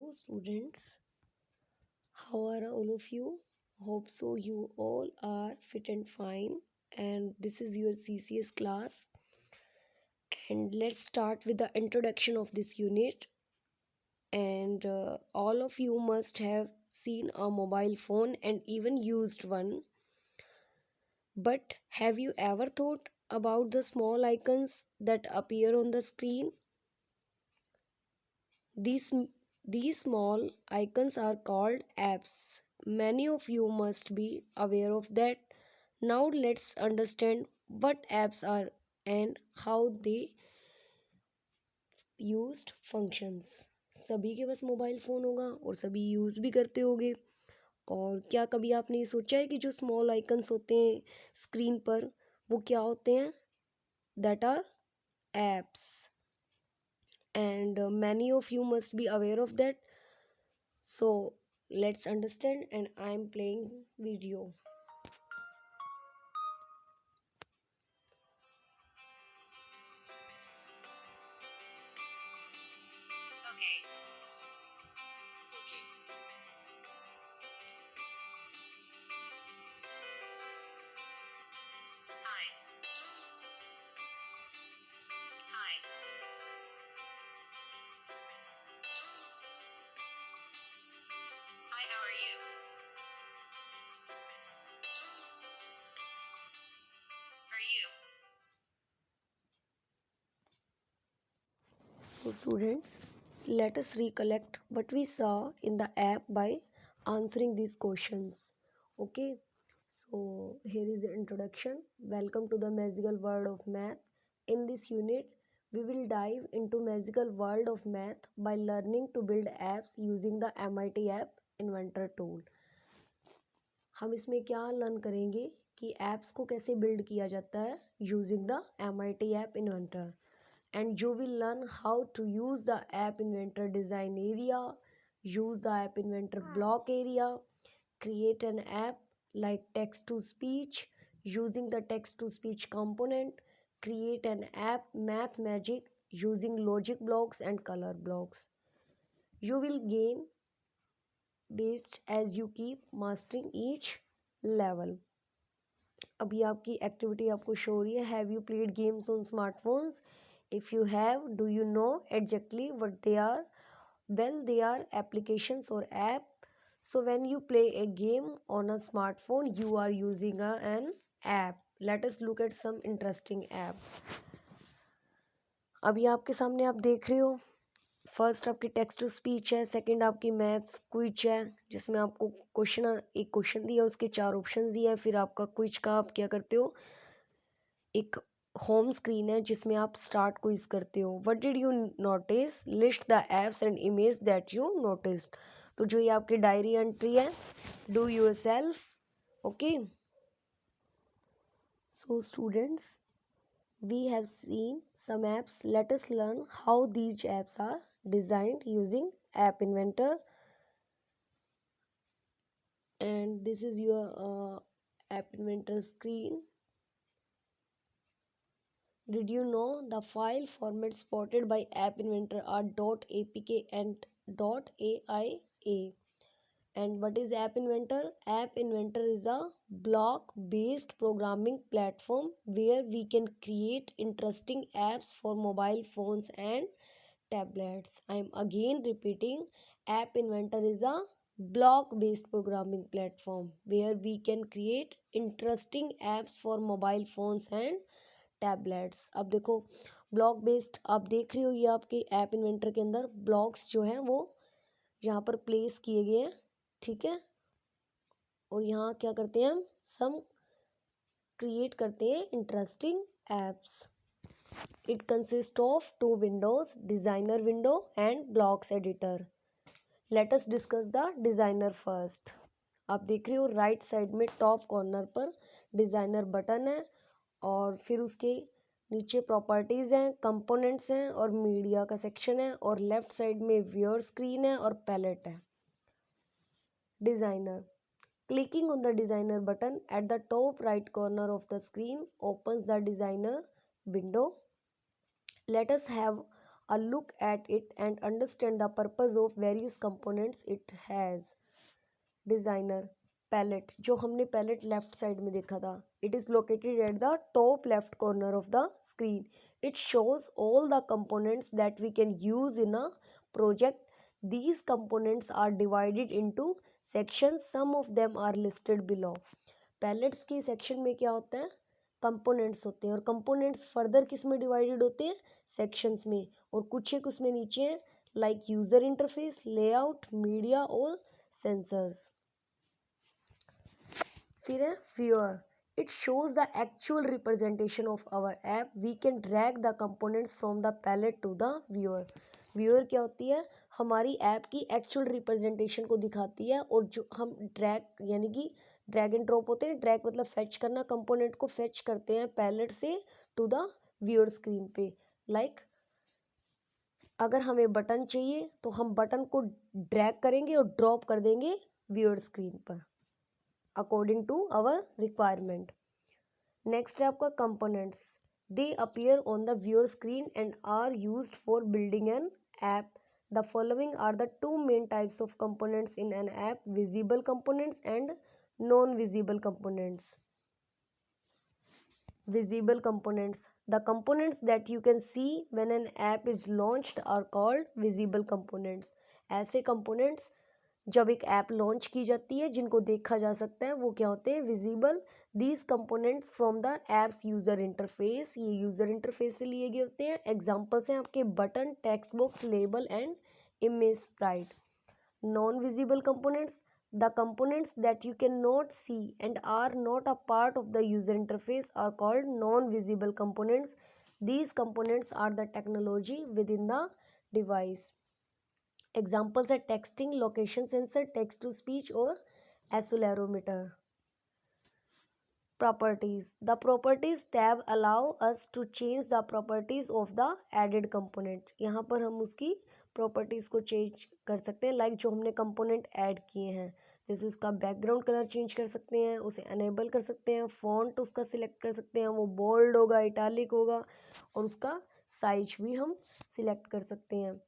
Students, how are all of you? Hope so you all are fit and fine. And this is your CCS class. And let's start with the introduction of this unit. And all of you must have seen a mobile phone and even used one. But have you ever thought about the small icons that appear on the screen? These, these small icons are called apps. Many of you must be aware of that. Now let's understand what apps are and how they used functions. सभी के पास mobile phone होगा और सभी use भी करते होंगे। और क्या कभी आपने ये सोचा है कि जो स्मॉल आइकन्स होते हैं स्क्रीन पर वो क्या होते हैं? That are apps. And many of you must be aware of that. So let's understand, and I'm playing video. Okay. Hi. Hi. Hi, how are you? Are you? So students, let us recollect what we saw in the app by answering these questions. Okay, so here is the introduction. Welcome to the magical world of math. In this unit, we will dive into magical world of math by learning to build apps using the MIT app inventor tool. हम इसमें क्या learn करेंगे कि apps को कैसे build किया जाता है using the MIT app inventor. And you will learn how to use the app inventor design area, use the app inventor block area, create an app like text to speech using the text to speech component, create an app math magic using logic blocks and color blocks. You will gain bits as you keep mastering each level. अभी आपकी activity आपको show हो रही है. Have you played games on smartphones? If you have, do you know exactly what they are? Well, they are applications or app. So when you play a game on a smartphone, you are using an app. Let us look at some interesting app. अभी आपके सामने आप देख रहे हो, first आपकी text to speech है, second आपकी मैथ्स क्विज है जिसमें आपको एक क्वेश्चन दिया उसके 4 ऑप्शन दिया है. फिर आपका क्विज का आप क्या करते हो, एक होम स्क्रीन है जिसमें आप स्टार्ट क्विज करते हो. What did you notice? List the apps and image that you noticed. तो जो ये आपकी डायरी एंट्री है, do your self. Okay, so students, we have seen some apps. Let us learn how these apps are designed using app inventor. And this is your app inventor screen. Did you know the file formats spotted by app inventor are .apk and .aia? And what is app inventor? App inventor is a block based programming platform where we can create interesting apps for mobile phones and tablets. I am again repeating, app inventor is a block based programming platform where we can create interesting apps for mobile phones and tablets. अब देखो, block based आप देख रहे हो, ये आपके app inventor के अंदर ब्लॉक्स जो हैं वो यहाँ पर प्लेस किए गए हैं. ठीक है, और यहाँ क्या करते हैं हम, सम क्रिएट करते हैं interesting apps. It consist of 2 Windows, designer window and blocks editor. Let us discuss the designer first. आप देख रहे हो राइट साइड में टॉप कॉर्नर पर डिज़ाइनर बटन है और फिर उसके नीचे प्रॉपर्टीज़ हैं, कंपोनेंट्स हैं और मीडिया का सेक्शन है, और लेफ्ट साइड में व्यूअर स्क्रीन है और पैलेट है. Designer. Clicking on the designer button at the top right corner of the screen opens the designer window. Let us have a look at it and understand the purpose of various components it has. Designer palette, जो हमने palette left side में देखा था, it is located at the top left corner of the screen. It shows all the components that we can use in a project. These components are divided into sections. Some of them are listed below. Palettes की section में क्या होता है, components होते हैं, और components further किस में डिवाइडेड होते हैं, सेक्शंस में, और कुछ एक उसमें नीचे हैं like user interface, layout, media और सेंसर्स. फिर है viewer. It shows the actual representation of our app. We can drag the components from the palette to the viewer. Viewer क्या होती है, हमारी ऐप की एक्चुअल रिप्रेजेंटेशन को दिखाती है, और जो हम ड्रैग यानी कि ड्रैग एंड ड्रॉप होते हैं, ड्रैग मतलब फेच करना, कंपोनेंट को फेच करते हैं पैलेट से टू द व्यूअर स्क्रीन पे. लाइक अगर हमें बटन चाहिए तो हम बटन को ड्रैग करेंगे और ड्रॉप कर देंगे व्यूअर स्क्रीन पर according to our requirement. Next है आपका components. They appear on the viewer screen and are used for building an app. The following are the two main types of components in an app: visible components and non-visible components. Visible components. The components that you can see when an app is launched are called visible components. ऐसे components जब एक app launch की जाती है जिनको देखा जा सकता है वो क्या होते हैं, visible. These components from the app's user interface. ये यूज़र इंटरफेस से लिए गए होते हैं. एग्जांपल्स हैं आपके button, text box, label and image sprite. Non visible components. The components that you can not see and are not a part of the user interface are called non visible components. These components are the technology within the device. Examples है texting, location sensor, text to speech और accelerometer. Properties. The properties tab allow us to change the properties of the added component. यहाँ पर हम उसकी properties को change कर सकते हैं, लाइक जो हमने कंपोनेंट ऐड किए हैं, जैसे उसका बैकग्राउंड कलर चेंज कर सकते हैं, उसे अनेबल कर सकते हैं, फॉन्ट उसका सिलेक्ट कर सकते हैं, वो बोल्ड होगा, इटैलिक होगा, और उसका साइज भी हम सिलेक्ट कर सकते हैं.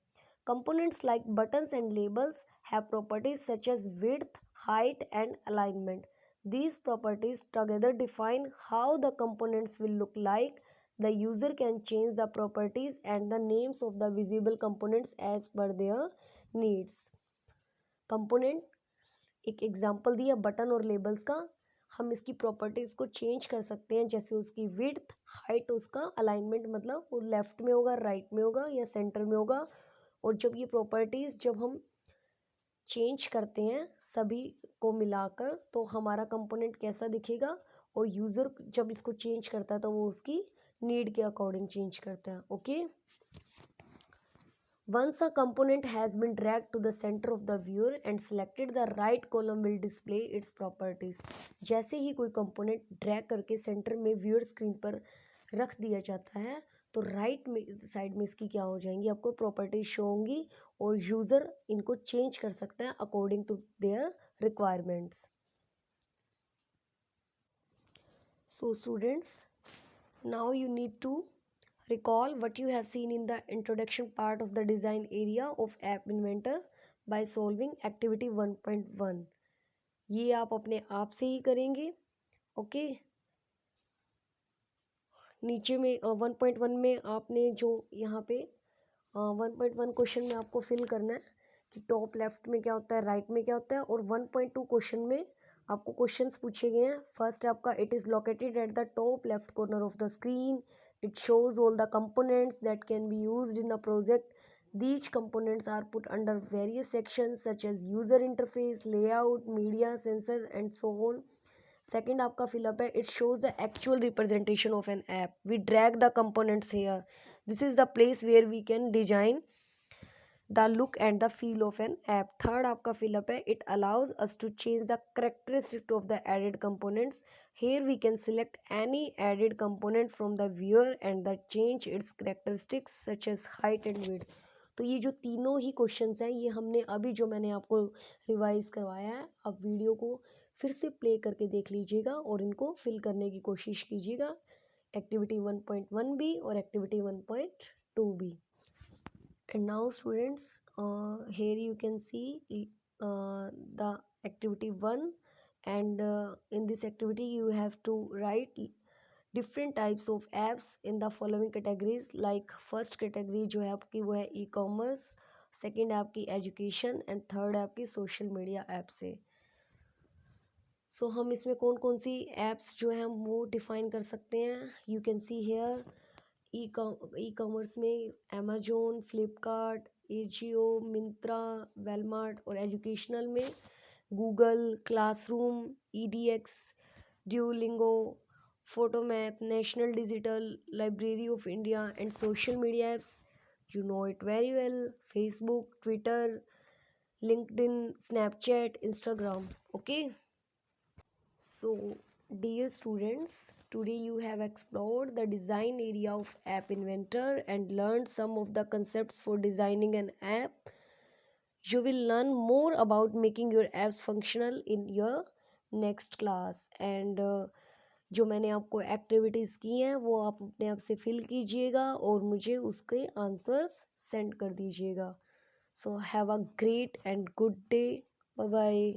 Components like buttons and labels have properties such as width, height, and alignment. These properties together define how the components will look like. The user can change the properties and the names of the visible components as per their needs. Component एक example दिया button और labels का. हम इसकी properties को change कर सकते हैं, जैसे उसकी विड्थ, हाइट, उसका अलाइनमेंट मतलब वो लेफ्ट में होगा, राइट में होगा या सेंटर में होगा. और जब ये प्रॉपर्टीज़ जब हम चेंज करते हैं सभी को मिलाकर तो हमारा कंपोनेंट कैसा दिखेगा, और यूज़र जब इसको चेंज करता है तो वो उसकी नीड के अकॉर्डिंग चेंज करता है. Okay. Once a component has been dragged to the center of the viewer and selected, the right column will display its properties. जैसे ही कोई कंपोनेंट ड्रैग करके सेंटर में व्यूअर स्क्रीन पर रख दिया जाता है तो राइट में साइड में इसकी क्या हो जाएंगी, आपको प्रॉपर्टीज शो होंगी, और यूज़र इनको चेंज कर सकता है according to their requirements. So students, now you need to recall what you have seen in the introduction part of the design area of App Inventor by solving activity 1.1. ये आप अपने आप से ही करेंगे. ओके. नीचे में 1.1 में आपने जो यहाँ पे 1.1 क्वेश्चन में आपको फिल करना है कि टॉप लेफ्ट में क्या होता है, राइट में क्या होता है, और 1.2 क्वेश्चन में आपको क्वेश्चंस पूछे गए हैं. फर्स्ट आपका it is located at the top left corner of the screen. It shows all the components that can be used in a project. These components are put under various sections such as user interface, layout, media, sensors and so on. Second आपका fill-up है, it shows the actual representation of an app. We drag the components here. This is the place where we can design the look and the feel of an app. Third आपका fill-up है, it allows us to change the characteristic of the added components. Here we can select any added component from the viewer and the change its characteristics such as height and width. तो ये जो तीनों ही questions हैं ये हमने अभी जो मैंने आपको रिवाइज करवाया है, अब वीडियो को फिर से प्ले करके देख लीजिएगा और इनको फिल करने की कोशिश कीजिएगा. एक्टिविटी 1.1 भी और एक्टिविटी 1.2 भी. And now students, here you can see the activity 1, and in this activity you have to write different types of apps in the following categories. like first category जो है आपकी वो है ई कॉमर्स, सेकेंड है आपकी education and third है आपकी social media apps है। सो हम इसमें कौन कौन सी ऐप्स जो है हम वो डिफाइन कर सकते हैं। You can see here e commerce में अमेजोन, फ्लिपकार्ट, एजियो, मिंत्रा, वेलमार्ट, और एजुकेशनल में Google classroom, edX, Duolingo, Photomath, national digital library of India, and social media apps, you know it very well, Facebook, Twitter, LinkedIn, Snapchat, Instagram. Okay, so dear students, today you have explored the design area of App Inventor and learned some of the concepts for designing an app. You will learn more about making your apps functional in your next class, and जो मैंने आपको activities की हैं वो आप अपने आप से फिल कीजिएगा और मुझे उसके आंसर्स सेंड कर दीजिएगा। So have a great and good day. Bye bye.